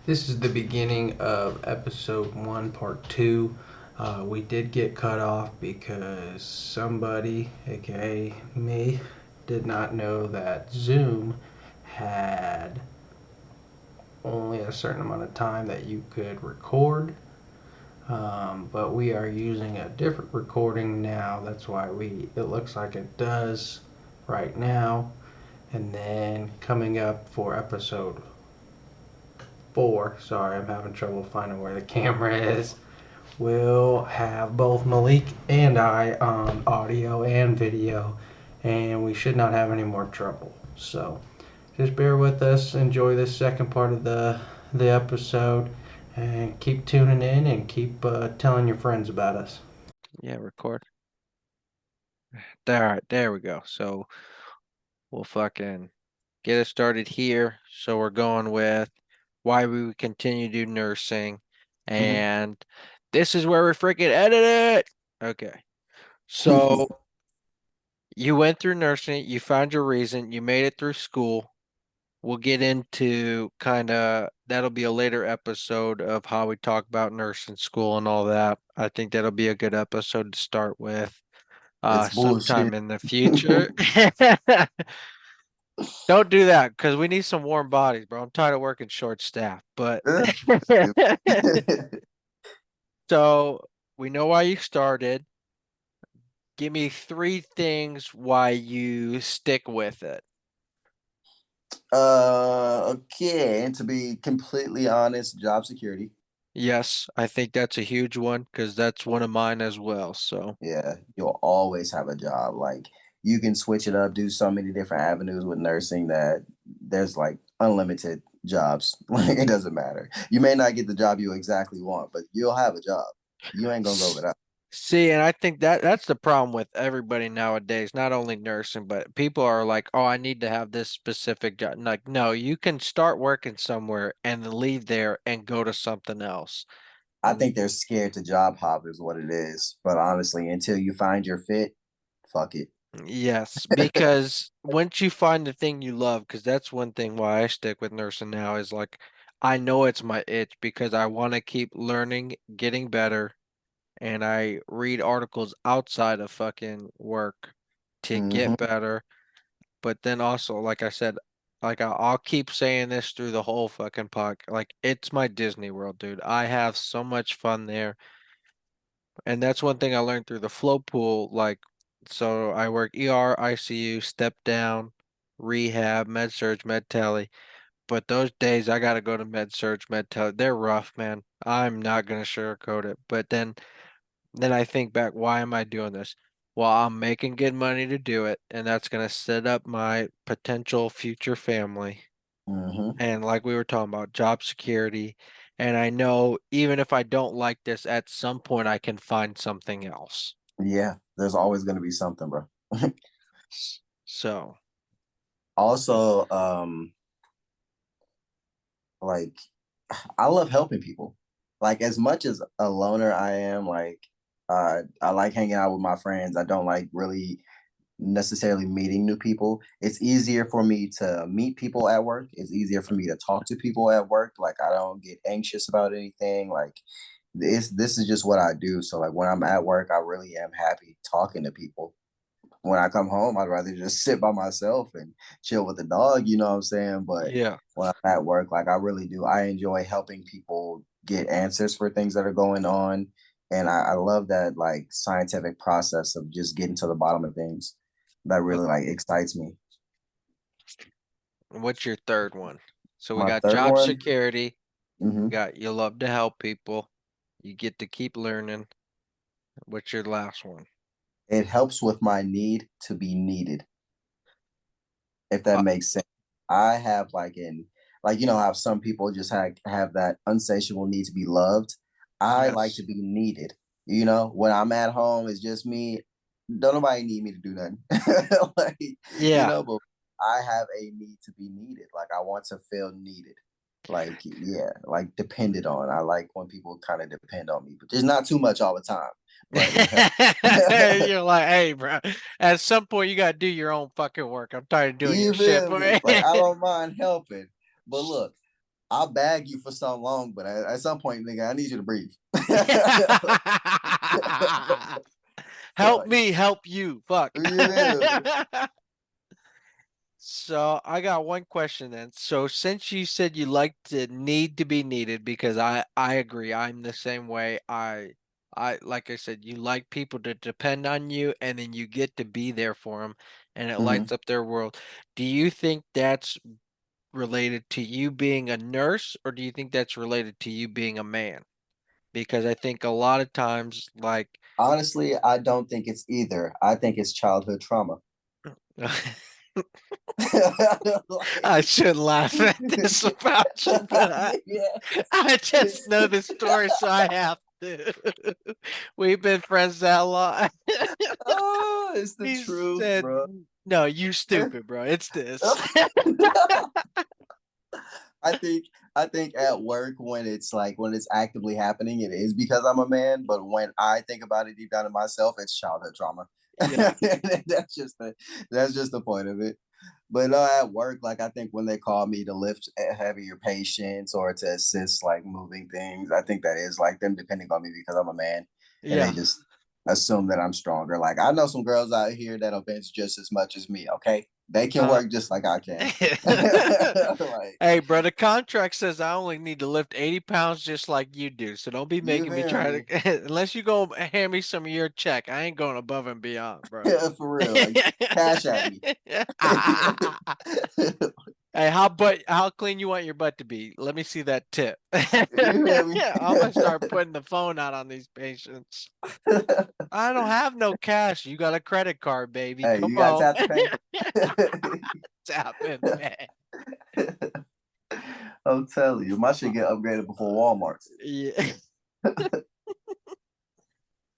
This is the beginning of episode 1, part 2. We did get cut off because somebody, aka me, did not know that Zoom had only a certain amount of time that you could record. But we are using a different recording now. That's why it looks like it does right now. And then coming up for episode 4, sorry, I'm having trouble finding where the camera is. We'll have both Malik and I on audio and video, and we should not have any more trouble. So just bear with us, enjoy this second part of the episode, and keep tuning in and keep telling your friends about us. Yeah, record. There we go. So we'll fucking get it started here. So we're going with why we would continue to do nursing. Mm-hmm. And this is where we freaking edit it. Okay. So you went through nursing, you found your reason, you made it through school. We'll get into kind of that'll be a later episode of how we talk about nursing school and all that. I think that'll be a good episode to start with. It's Sometime bullshit. in the future. Don't do that because we need some warm bodies, bro. I'm tired of working short staff. But so we know why you started. Give me 3 things why you stick with it. Okay. And to be completely honest, job security. Yes, I think that's a huge one because that's one of mine as well. So Yeah, you'll always have a job. Like you can switch it up, do so many different avenues with nursing that there's like unlimited jobs. Like it doesn't matter. You may not get the job you exactly want, but you'll have a job. You ain't gonna go without. see, and I think that's the problem with everybody nowadays, not only nursing, but people are like, "Oh, I need to have this specific job." Like, no, you can start working somewhere and then leave there and go to something else. I And think they're scared to job hop is what it is. But honestly, until you find your fit, fuck it. yes, because once you find the thing you love, because that's one thing why I stick with nursing now is like I know it's my itch because I want to keep learning, getting better, and I read articles outside of fucking work to get Hmm. better. But then also, like I said, like I'll keep saying this through the whole fucking podcast. Like it's my Disney World, dude. I have so much fun there, and that's one thing I learned through the float pool. Like, so I work ER, ICU, step down, rehab, med surge, med tele. But those days I gotta go to med surge, med tele. They're rough, man. I'm not gonna sugarcoat it. But then I think back, why am I doing this? Well, I'm making good money to do it, and that's going to set up my potential future family. Hmm. And like we were talking about, job security. And I know even if I don't like this, at some point I can find something else. Yeah, there's always gonna be something, bro. So, Also, like I love helping people. Like as much as a loner I am, like I like hanging out with my friends. I don't like really necessarily meeting new people. It's easier for me to meet people at work. It's easier for me to talk to people at work. Like I don't get anxious about anything. Like this is just what I do. So like when I'm at work, I really am happy talking to people. When I come home, I'd rather just sit by myself and chill with the dog, you know what I'm saying? But yeah. when I'm at work, like I really do, I enjoy helping people get answers for things that are going on. And I love that like scientific process of just getting to the bottom of things. That Uh, really like excites me. What's your third one? So we My got third job one, security, mhm, got you love to help people, you get to keep learning. What's your last one? it helps with my need to be needed, if that Uh, makes sense. I have like you know how some people just have that unsatiable need to be loved. I like yes. to be needed. You know, when I'm at home, it's just me. Don't nobody need me to do nothing. Like, you Yeah. know, but I have a need to be needed. Like I want to feel needed. Like, yeah, like depended on. I like when people kind of depend on me, but there's not too much all the time, but it helps. You're like, hey, bro. At some point, you gotta do your own fucking work. I'm tired of doing your You shit, feel me? boy. Like I don't mind helping. But look, I'll bag you for so long, but at some point, nigga, I need you to breathe. Help Like, me, help you. Fuck. yeah. So I got one question then. So since you said you like to need to be needed, because I agree, I'm the same way. I like I said, you like people to depend on you, and then you get to be there for them, and it Mhm. lights up their world. Do you think that's related to you being a nurse, or do you think that's related to you being a man? Because I think a lot of times, like, Honestly, I don't think it's either. I think it's childhood trauma. I Like, shouldn't laugh at this about you, but yeah. I just know the story, so I have to. We've been friends that long. Oh, it's the He truth, said, bro. "No, you stupid, bro. It's this." I think I think at work when it's like when it's actively happening, it is because I'm a man. But when I think about it deep down in myself, it's childhood trauma. Yeah, That's just the point of it. But at work, like I think when they call me to lift heavier patients or to assist like moving things, I think that is like them depending on me because I'm a man, and they yeah. just assume that I'm stronger. Like I know some girls out here that'll bench just as much as me. Okay, they can Uh, work just like I can. Like hey, bro, the contract says I only need to lift 80 pounds just like you do. So don't be you making me feel try me? to, unless you go hand me some of your check. I ain't going above and beyond, bro. For real, like cash at me. Hey, how clean you want your butt to be? Let me see that tip. You feel me? I'm gonna start putting the phone out on these patients. I don't have no cash. You got a credit card, baby. Hey, Come you got on. tap to pay. Tap in, man. I'm telling you, my shit get upgraded before Walmart's. Yeah.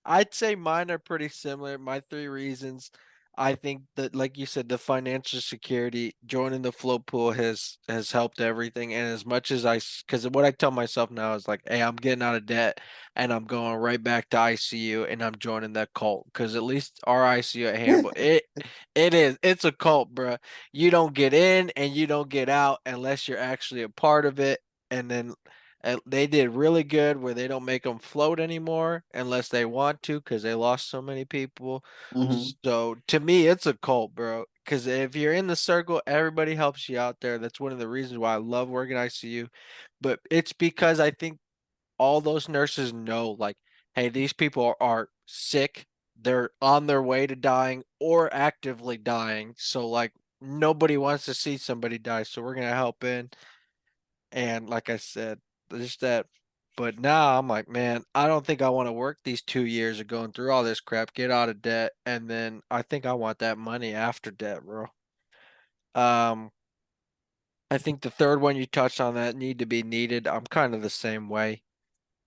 I'd say mine are pretty similar. My three reasons. I think that, like you said, the financial security, joining the float pool has helped everything. And as much as because what I tell myself now is like, hey, I'm getting out of debt and I'm going right back to ICU and I'm joining that cult. Because at least our ICU at Hannibal, it's a cult, bro. You don't get in and you don't get out unless you're actually a part of it. And then they did really good where they don't make them float anymore unless they want to because they lost so many people. Hmm. So to me, it's a cult, bro. Because if you're in the circle, everybody helps you out there. That's one of the reasons why I love working ICU. But it's because I think all those nurses know, like, hey, these people are sick. They're on their way to dying or actively dying. So, like, nobody wants to see somebody die. So we're going to help in. And like I said, just that. But now I'm like, man, I don't think I want to work these 2 years of going through all this crap, get out of debt, and then I think I want that money after debt, bro. Um, I think the third one you touched on that need to be needed. I'm kind of the same way,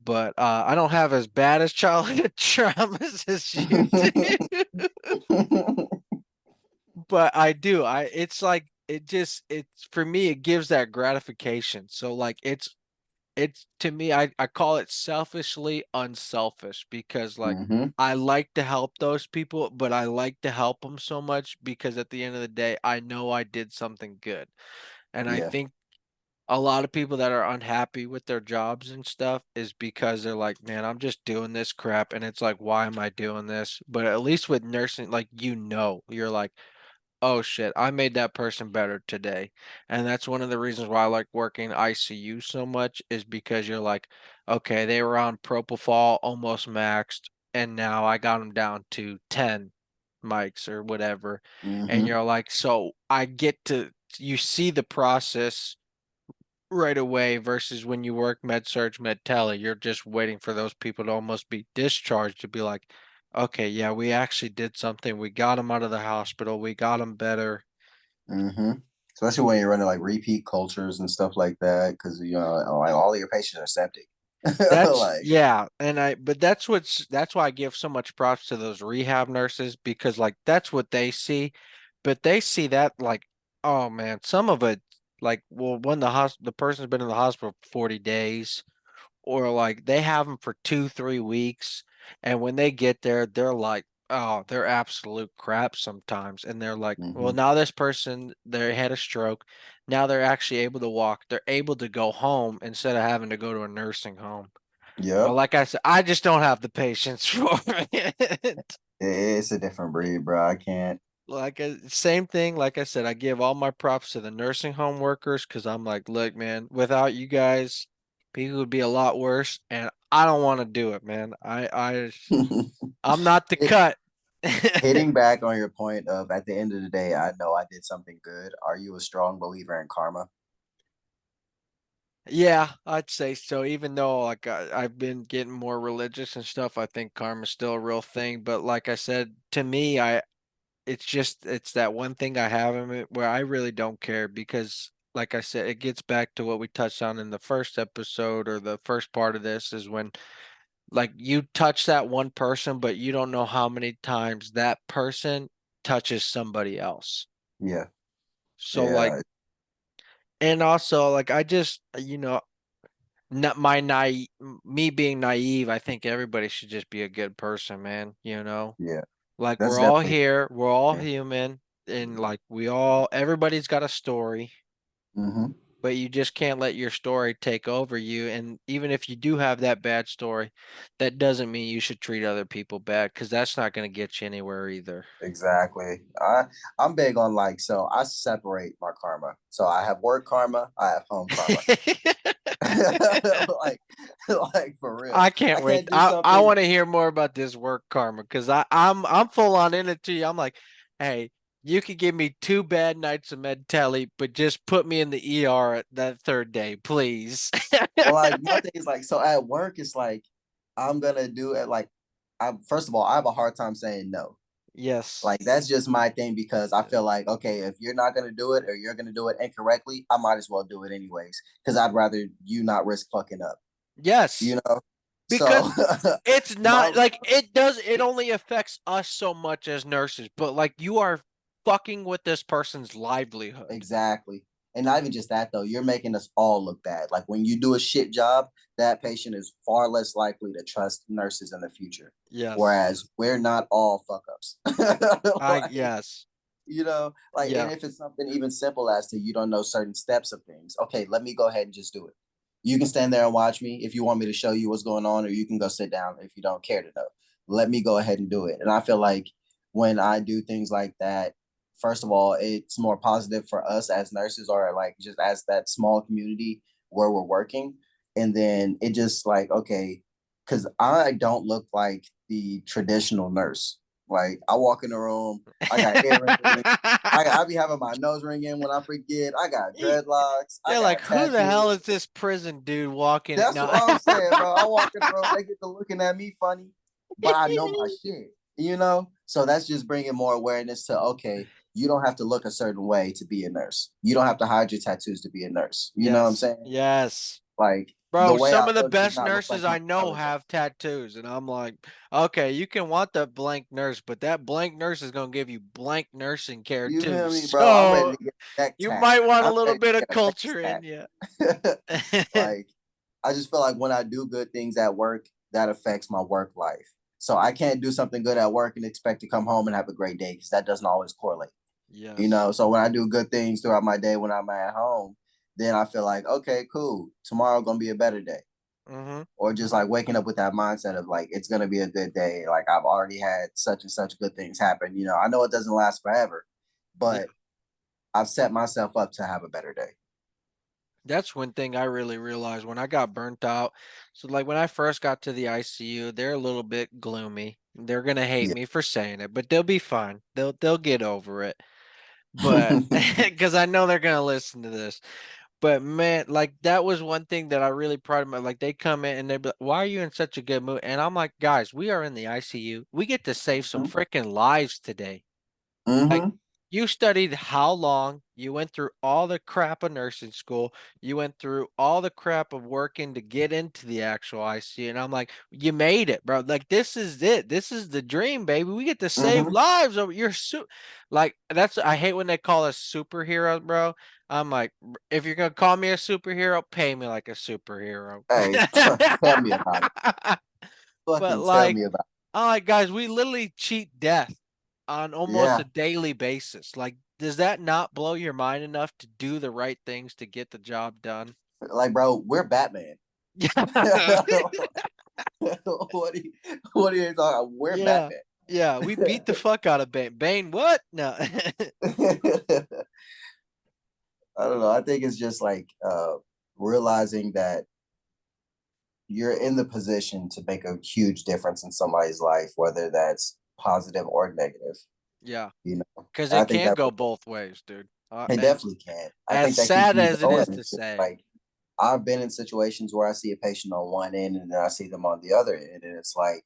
but I don't have as bad as childhood traumas as you do. But I do. It's like it's for me it gives that gratification. So like it's to me, I call it selfishly unselfish because like Hmm. I like to help those people, but I like to help them so much because at the end of the day, I know I did something good. And I Yeah. think a lot of people that are unhappy with their jobs and stuff is because they're like, man, I'm just doing this crap. And it's like, why am I doing this? But at least with nursing, like, you're like, oh shit, I made that person better today. And that's one of the reasons why I like working ICU so much is because you're like, okay, they were on propofol almost maxed, and now I got them down to 10 mics or whatever. And Hmm. you're like, so I get to, you see the process right away versus when you work med surg, med tele, you're just waiting for those people to almost be discharged to be like, okay, yeah, we actually did something. We got them out of the hospital. We got them better. Hmm. Especially when you're running like repeat cultures and stuff like that, because like all of your patients are septic. That's Like, yeah, and but that's why I give so much props to those rehab nurses because like that's what they see, but they see that like, oh man, some of it like well when the person's been in the hospital for 40 days or like they have them for 2, 3 weeks, and when they get there, they're like oh, they're absolute crap sometimes. And they're like, well, Hmm. now this person, they had a stroke. Now they're actually able to walk. They're able to go home instead of having to go to a nursing home. But Yep. like I said, I just don't have the patience for it. It's a different breed, bro. I can't. Like same thing. Like I said, I give all my props to the nursing home workers because I'm like, look, man, without you guys, people would be a lot worse, and I don't want to do it, man. I'm not the Hit- cut. Hitting back on your point of at the end of the day, I know I did something good. Are you a strong believer in karma? Yeah, I'd say so. Even though like I've been getting more religious and stuff, I think karma's still a real thing. But like I said, to me, it's that one thing I have in it where I really don't care because like I said, it gets back to what we touched on in the first episode or the first part of this is when like you touch that one person, but you don't know how many times that person touches somebody else. Yeah. So like, Yeah. and also like I just, not my naive, me being naive, I think everybody should just be a good person, man, you know? Yeah. Like That's we're all definitely here, we're all yeah. human, and like everybody's got a story, Hmm. but you just can't let your story take over you. And even if you do have that bad story, that doesn't mean you should treat other people bad because that's not going to get you anywhere either. Exactly. I'm big on like so I separate my karma. So I have work karma, I have home karma. like like for real. I can't I wait. can't do I something. want to hear more about this work karma because I'm full on in it too. I'm like, hey, you could give me 2 bad nights of med telly, but just put me in the ER at that third day, please. Well, like my thing is like so at work it's like I'm gonna do it like I first of all I have a hard time saying no. Yes. Like that's just my thing because I feel like okay, if you're not gonna do it or you're gonna do it incorrectly, I might as well do it anyways because I'd rather you not risk fucking up. Yes. You know, so Because it's my not like it only affects us so much as nurses, but like you are fucking with this person's livelihood. exactly, and not even just that though. You're making us all look bad. Like when you do a shit job, that patient is far less likely to trust nurses in the future. Yes. Whereas we're not all fuck ups. Like Yes. like, and Yeah. if it's something even simple as to you don't know certain steps of things, okay, let me go ahead and just do it. You can stand there and watch me if you want me to show you what's going on, or you can go sit down if you don't care to know. Let me go ahead and do it. And I feel like when I do things like that, first of all, it's more positive for us as nurses or like just as that small community where we're working. And then it just like, okay, because I don't look like the traditional nurse. Like I walk in the room, I got earrings. I be having my nose ring in when I forget. I got dreadlocks. I They're like, got who the hell tattoos. is this prison dude walking it That's now? what I'm saying, bro. I walk in the room, they get to looking at me funny, but I know my shit, you know? So that's just bringing more awareness to, okay, you don't have to look a certain way to be a nurse. You don't have to hide your tattoos to be a nurse. You know what I'm Yes. saying? Yes. Like the Bro, way some I of the look does best not nurses reflect my I know intelligence. have tattoos, and I'm like, okay, you can want the blank nurse, but that blank nurse is gonna give you blank nursing care You too. feel me, bro? I'm ready So to get a neck you tat. might want a I'm little ready bit to of get a culture in you. face tat. Like I just feel like when I do good things at work, that affects my work life. So I can't do something good at work and expect to come home and have a great day because that doesn't always correlate. You Yes. know, so when I do good things throughout my day when I'm at home, then I feel like, okay, cool. Tomorrow gonna be a better day. Mm-hmm. Or just like waking up with that mindset of like it's gonna be a good day. Like I've already had such and such good things happen. You know, I know it doesn't last forever, Yeah. but I've set myself up to have a better day. That's one thing I really realized when I got burnt out. So like when I first got to the ICU, they're a little bit gloomy. They're gonna hate Yeah. me for saying it, but they'll be fine. They'll get over it. But because I know they're gonna listen to this. But man, like that was one thing that I really prided my like they come in and they be like, why are you in such a good mood? And I'm like, guys, we are in the ICU. We get to save some Hmm. freaking lives today. Like Hmm. you studied how long, you went through all the crap of nursing school, you went through all the crap of working to get into the actual ICU. And I'm like, you made it, bro. Like this is it. This is the dream, baby. We get to save Hmm. lives over like that's I hate when they call us superheroes, bro. I'm like, if you're gonna call me a superhero, pay me like a superhero. Hey, tell me about it. But Fucking tell like me about it. I'm like, guys, we literally cheat death on almost Yeah, a daily basis. Like, does that not blow your mind enough to do the right things to get the job done? like bro, we're Batman. Yeah. What are you talking about? We're Yeah. Batman. Yeah. We beat the fuck out of Bane. Bane, what? No. I don't know. I think it's just like realizing that you're in the position to make a huge difference in somebody's life, whether that's positive or negative. Yeah. You know, Because I it think can that go both ways, dude. it definitely can. I As think that keeps sad me as it going. is to It's just say. like I've been in situations where I see a patient on one end and then I see them on the other end, and it's like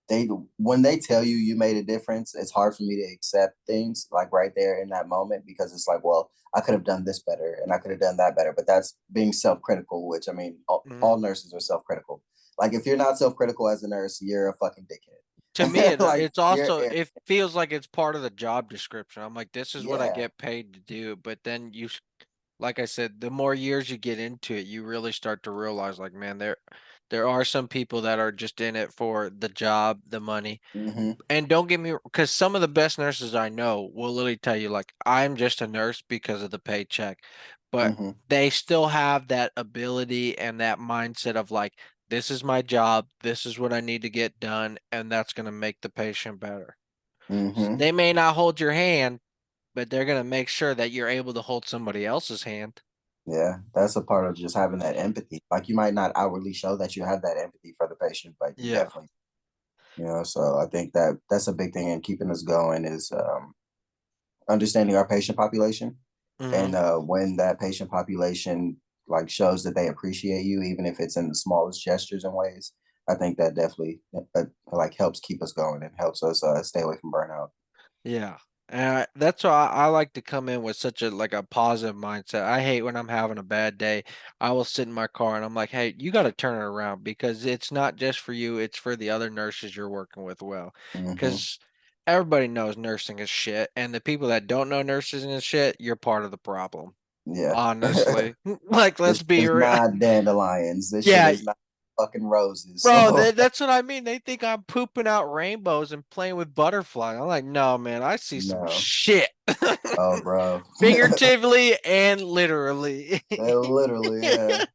they when they tell you you made a difference, it's hard for me to accept things like right there in that moment because it's like, well, I could have done this better and I could have done that better. But that's being self-critical, which I mean, Mhm. all nurses are self-critical. Like if you're not self-critical as a nurse, you're a fucking To me, dickhead. Like it's also it feels like it's part of the job description. I'm like, this is what I yeah. get paid to do. But then like I said, the more years you get into it, you really start to realize, like, man, there are some people that are just in it for the job, the money. Mm-hmm. And don't get me, because some of the best nurses I know will literally tell you, like, I'm just a nurse because of the paycheck, but Mm-hmm. they still have that ability and that mindset of like, this is my job, this is what I need to get done, and that's going to make the patient better. Mm-hmm. They may not hold your hand, but they're going to make sure that you're able to hold somebody else's hand. Yeah, that's a part of just having that empathy. Like you might not outwardly show that you have that empathy for the patient, but you Yeah. definitely, so I think that that's a big thing in keeping us going is understanding our patient population. Hmm. And when that patient population like shows that they appreciate you, even if it's in the smallest gestures and ways, I think that definitely like helps keep us going and helps us stay away from burnout. Yeah. And that's why I like to come in with such a like a positive mindset. I hate when I'm having a bad day. I will sit in my car and I'm like, "Hey, you got to turn it around because it's not just for you, it's for the other nurses you're working with well." Hmm. Cuz everybody knows nursing is shit, and the people that don't know nursing is shit, you're part of the problem. Yeah. Honestly. Like This let's be is real. not dandelions. This shit Yeah, is not fucking roses. bro, So that's what I mean. They think I'm pooping out rainbows and playing with butterflies. I'm like, "No, man, I see some no. shit." Oh, bro. Figuratively and literally. Literally, yeah.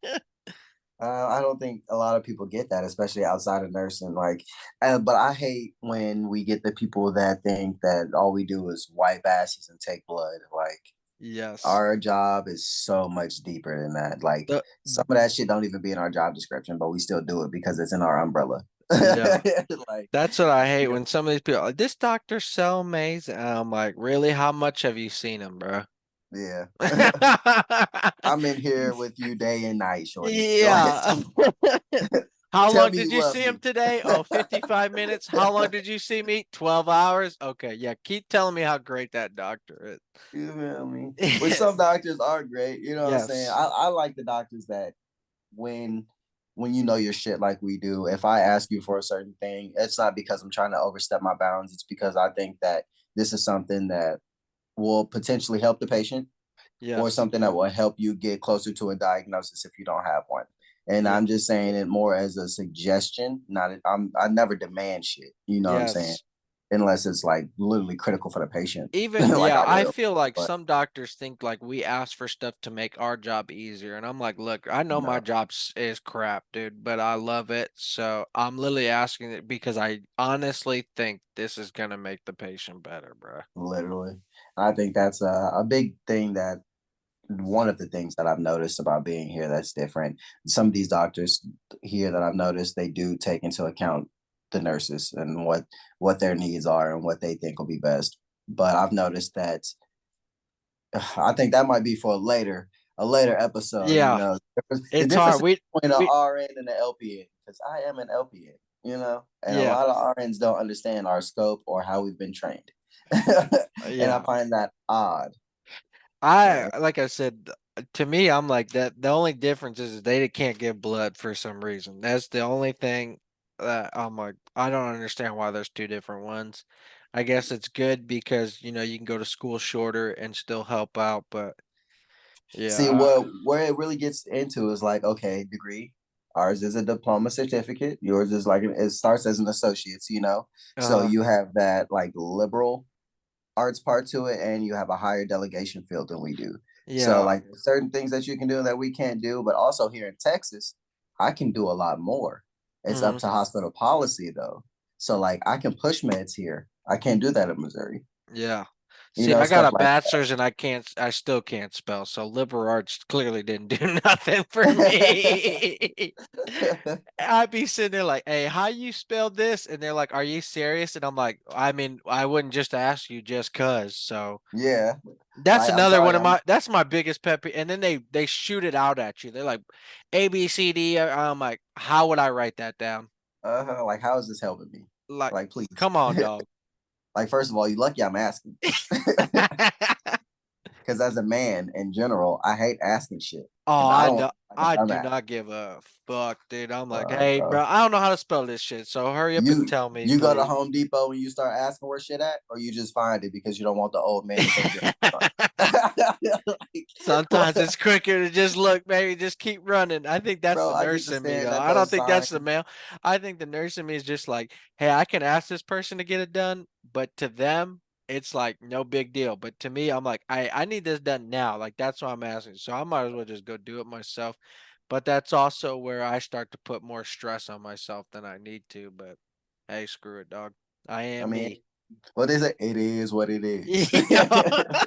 I don't think a lot of people get that, especially outside of nursing. Like, but I hate when we get the people that think that all we do is wipe asses and take blood. Like, Yes. our job is so much deeper than that. Like, The some of that shit don't even be in our job description, but we still do it because it's in our umbrella. yeah. Like, That's what I hate you when some of these people, like, this doctor's so amazing. And I'm like, really? How much have you seen him, bro? yeah. I'm in here with you day and night, shorty. Like, Yeah. How tell long me did you you love see him me. today? Oh, 55 minutes. How long did you see me? 12 hours. Okay, yeah. Keep telling me how great that doctor You feel me? Which is. some doctors are great. You know what I'm saying? Yes. I like the doctors that when when you know your shit like we do, if I ask you for a certain thing, it's not because I'm trying to overstep my bounds. It's because I think that this is something that will potentially help the patient or Yes. something that will help you get closer to a diagnosis if you don't have one. And Yeah. I'm just saying it more as a suggestion. Not I never demand shit. You know what I'm saying? Yes. Unless it's like literally critical for the patient, Even like yeah, I I will. feel like But some doctors think like we ask for stuff to make our job easier, and I'm like, look, I know my no, job is crap, dude, but I love it, so I'm literally asking it because I honestly think this is gonna make the patient better, bro. literally, I think that's a big thing that one of the things that I've noticed about being here that's different. Some of these doctors here that I've noticed they do take into account the nurses and what their needs are and what they think will be best. But I've noticed that I think that might be for a later episode. Yeah, The it's difference hard. We between an we RN and an LPN because I am an LPN. And a yeah, lot of RNs don't understand our scope or how we've been trained, and I yeah. find that odd. I like I said, to me, I'm like that. The only difference is they can't give blood for some reason. That's the only thing that I'm like, I don't understand why there's two different ones. I guess it's good because you can go to school shorter and still help out, but See, yeah, where it really gets into is like, okay, degree. Ours is a diploma certificate. Yours is like it starts as an associate's, So Uh, you have that like liberal arts part to it, and you have a higher delegation field than we do. So yeah. like certain things that you can do that we can't do, but also here in Texas, I can do a lot more. It's up Mhm. to hospital policy though. So like I can push meds here. I can't do that in Missouri. Yeah. See, I got Stuff a like bachelor's and I still can't spell. So liberal arts clearly didn't do nothing for me. that. I'd be sitting there like, hey, how you spell this? And they're like, are you serious? And I'm like, I mean, I wouldn't just ask you just cause. So Yeah. that's Like I'm another sorry, one of that's my biggest pet peeve. And then they shoot it out at you. They're like, A, B, C, D. I'm like, how would I write that down? like how is this helping me? Like, Like please. come on, dog. Like first of all, you lucky I'm asking. Because as a man in general, I hate asking shit. Oh, Because I don't want to look like I a do dumbass. not give a fuck, dude. I'm like, hey, Bro. bro, I don't know how to spell this shit, so hurry up and You tell me, you go to please. Home Depot and you start asking where shit at, or you just find it because you don't want the old man to think you're Sometimes like, it's quicker to just look, baby, just keep running. I think that's bro, the I get nurse to in me, staring though. at I don't those think that's the signs. male. I think the nurse in me is just like, hey, I can ask this person to get it done, but to them, it's like no big deal. But to me, I'm like, I need this done now. Like that's what I'm asking. So I might as well just go do it myself. But that's also where I start to put more stress on myself than I need to. But hey, screw it, dog. I I am mean, me. what is it? It is what it is. Yeah.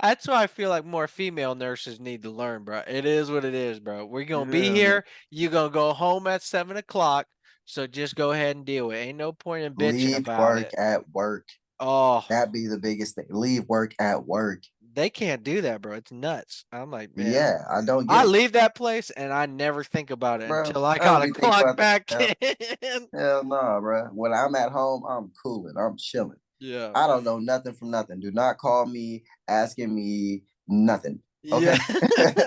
That's why I feel like more female nurses need to learn, bro. It is what it is, bro. We're You gonna be feel me? here. You're gonna go home at 7 o'clock. So just go ahead and deal with it. Ain't no point in bitching Leave about work it. at work. Oh, That be the biggest thing. Leave work at work. they can't do that, bro. It's nuts. I'm like, man, Yeah, I don't get I it, leave that place and I never think about it bro. until I I don't gotta be thinking clock about that. back Hell, in. hell no, bro. When I'm at home, I'm cooling. I'm chilling. Yeah. I don't know nothing from nothing. Do not call me asking me nothing. Yeah. Okay.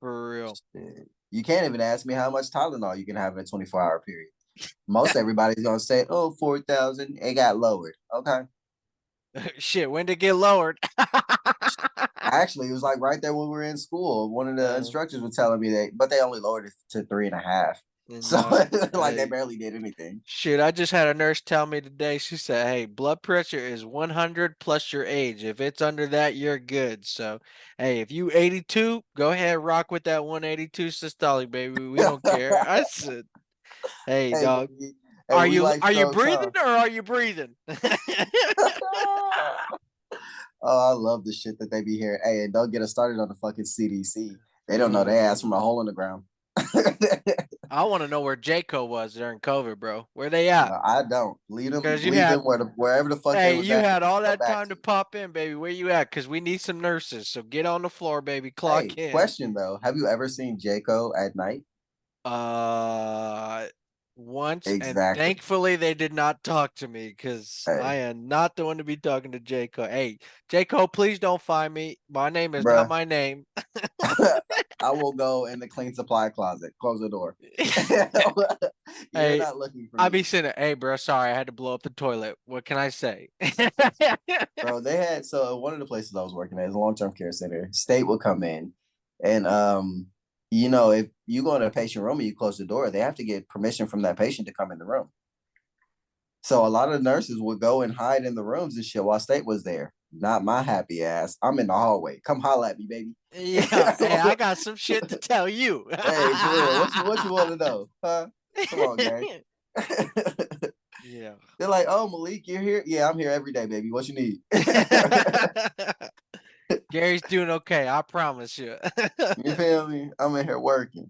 For real. Shit. You can't even ask me how much Tylenol you can have in a 24-hour period. Most everybody's gonna say, "Oh, 4,000." It got lowered. Okay. Shit, when did it get lowered? Actually, it was like right there when we were in school. One of the Uh, instructors was telling me that, but they only lowered it to 3.5. So no, like they hey, barely did anything. shit, I just had a nurse tell me today. She said, "Hey, blood pressure is 100 plus your age. If it's under that, you're good." So, hey, if you 82, go ahead rock with that 182 systolic, baby. We don't care. I said, "Hey, Hey, dog, baby. Hey, we like are you strokes, breathing huh? or are you breathing?" Oh, I love the shit that they be hearing. Hey, and don't get us started on the fucking CDC. They don't know Oh, they ass from a hole in the ground. I want to know where Jayco was during COVID, bro. Where they at? No, I don't. Because you Leave had them wherever the fuck they Hey, was you at. had all Come that back time to. to pop in, baby. Where you at? Because we need some nurses. So get on the floor, baby. Clock Hey, in. question though: have you ever seen Jayco at night? Uh, once, and Exactly. thankfully they did not talk to me because I Hey, am not the one to be talking to Jayco. Hey, Jayco, please don't find me. My name is not bruh. my name. I will go in the clean supply closet. Close the door. You're Hey, not looking for I be me, saying, hey, bro, sorry, I had to blow up the toilet. What can I say? bro. They had so one of the places I was working at is a long-term care center. State will come in, and if you go in a patient room and you close the door, they have to get permission from that patient to come in the room. So a lot of the nurses would go and hide in the rooms and shit while State was there. Not my happy ass. I'm in the hallway. Come holla at me, baby. Yeah, hey, I got some shit to tell you. Hey, for real. What you want to know? Huh? Come on, gang. Yeah. They're like, oh, Malik, you're here? Yeah, I'm here every day, baby. What you need? Gary's doing okay, I promise you. You feel me? I'm in here working.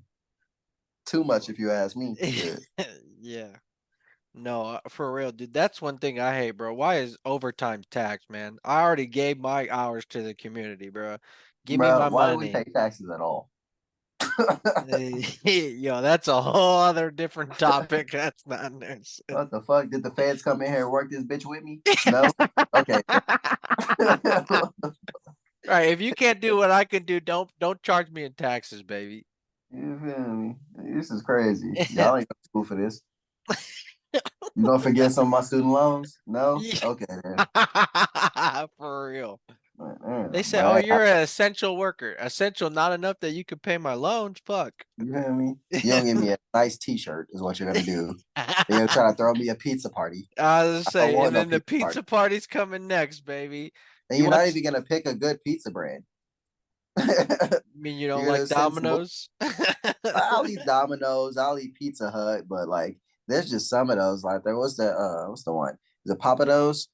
Too much if you ask me. Shit. Yeah. No, for real, dude. That's one thing I hate, bro. Why is overtime tax, man? I already gave my hours to the community, bro. Give me Bro, my why do we money. pay taxes at all? Yo, that's a whole other different topic. That's not nurse. What the fuck? Did the feds come in here and work this bitch with me? No? Okay. Right. If you can't do what I can do, don't charge me in taxes, baby. You feel me? This is crazy. Y'all ain't go to school for this. You gonna forget some of my student loans? No? Yeah. Okay then. For real. They say, "Oh, But you're an essential worker. Essential, not enough that you could pay my loans. Fuck." you hear me? You don't give me a nice T-shirt, is what you're gonna do. You're gonna try to throw me a pizza party. I was I don't say, want and no then the pizza party. pizza party's coming next, baby. And You you're want? not even gonna pick a good pizza brand. I mean, you don't You're gonna like send some. Domino's? I'll eat Domino's. I'll eat Pizza Hut, but like, there's just some of those. Like, there was the what's the one? Is it Papados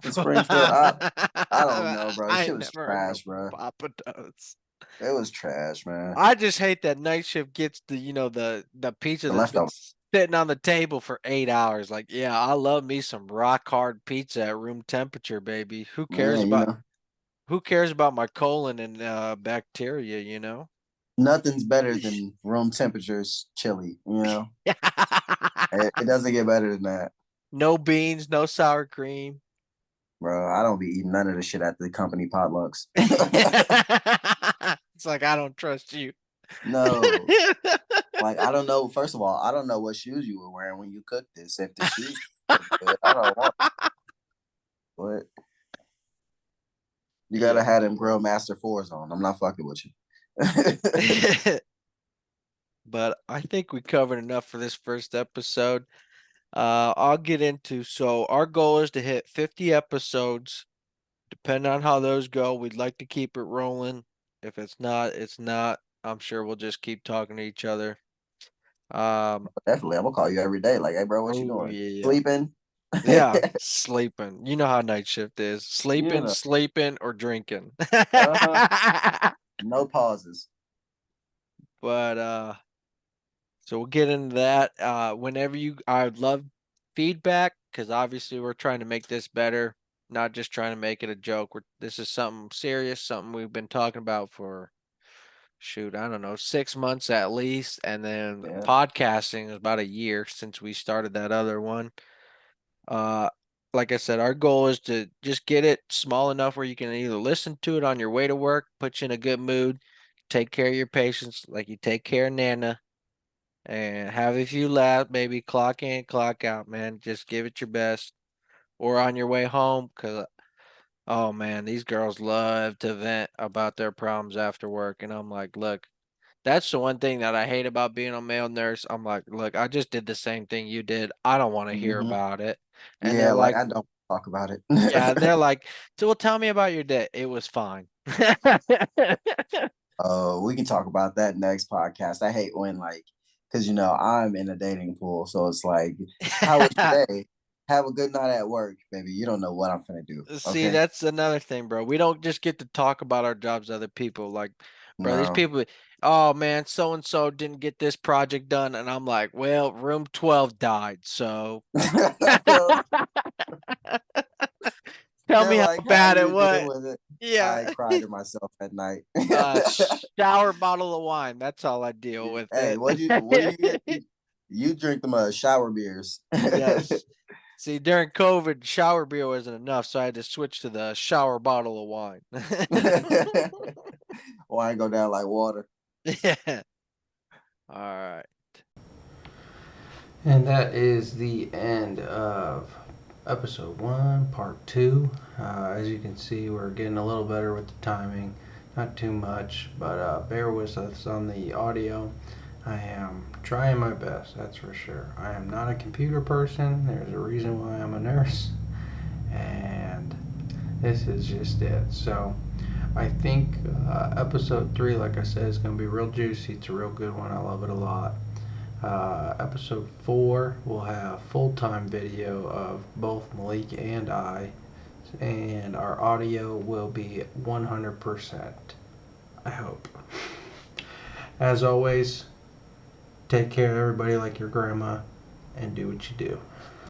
in Springfield? I don't know, bro. The I shit ain't was never heard no trash, bro. Papa Do's. It was trash, man. I just hate that night shift gets the pizza The that's been leftover. sitting on the table for 8 hours. Like, yeah, I love me some rock hard pizza at room temperature, baby. Yeah, you know, Who cares about my colon and bacteria, nothing's better than room temperatures chili. You know, it doesn't get better than that, No beans, no sour cream. bro. I don't be eating none of the shit at the company potlucks. It's like I don't trust you. No, like I don't know. First of all, I don't know what shoes you were wearing when you cooked this. If the shoes look good, I don't want. What you gotta Yeah. have them Grill Master fours on. I'm not fucking with you. But I think we covered enough for this first episode. I'll get into so our goal is to hit 50 episodes. Depending on how those go, we'd like to keep it rolling. If it's not, it's not. I'm sure we'll just keep talking to each other. Definitely, I'm gonna call you every day. Like, hey, bro, what you Oh doing? yeah. Sleeping? Yeah, sleeping. You know how night shift is. You Sleeping, know, sleeping, or drinking. no pauses. But so we'll get into that. Whenever I'd love feedback because obviously we're trying to make this better, not just trying to make it a joke. This is something serious, something we've been talking about for shoot, I don't know, 6 months at least. And then Yeah, podcasting is about a year since we started that other one. Uh, like I said, our goal is to just get it small enough where you can either listen to it on your way to work, put you in a good mood, take care of your patients like you take care of Nana, and have a few laughs, baby. Clock in, clock out, man. Just give it your best. Or on your way home, because, oh man, these girls love to vent about their problems after work. And I'm like, look, that's the one thing that I hate about being a male nurse. I'm like, look, I just did the same thing you did. I don't want to hear hmm about it. And yeah. they're Like like, I don't talk about it. yeah, and they're like, so well, tell me about your day. It was fine. Oh, we can talk about that next podcast. I hate when like, because I'm in a dating pool, so it's like, how was your day? Have a good night at work, baby. You don't know what I'm gonna do. See, Okay? that's another thing, bro. We don't just get to talk about our jobs to other people. Like, bro, these No. people, oh man, so and so didn't get this project done. And I'm like, well, room 12 died. So tell They're me how like, how bad do it you deal was. with it? I Yeah. cry to myself at night. Shower bottle of wine. That's all I deal with Hey, it. what do you get? You drink them shower beers. Yes. See, during COVID, shower beer wasn't enough, so I had to switch to the shower bottle of wine. Wine go down like water. Yeah. All right. And that is the end of episode one, part two. As you can see, we're getting a little better with the timing. Not too much, but bear with us on the audio. I am trying my best, that's for sure. I am not a computer person. There's a reason why I'm a nurse. And this is just it. So I think episode three, like I said, is going to be real juicy. It's a real good one. I love it a lot. Episode 4 will have full-time video of both Malik and I, and our audio will be 100%. I hope. As always, take care of everybody like your grandma, and do what you do.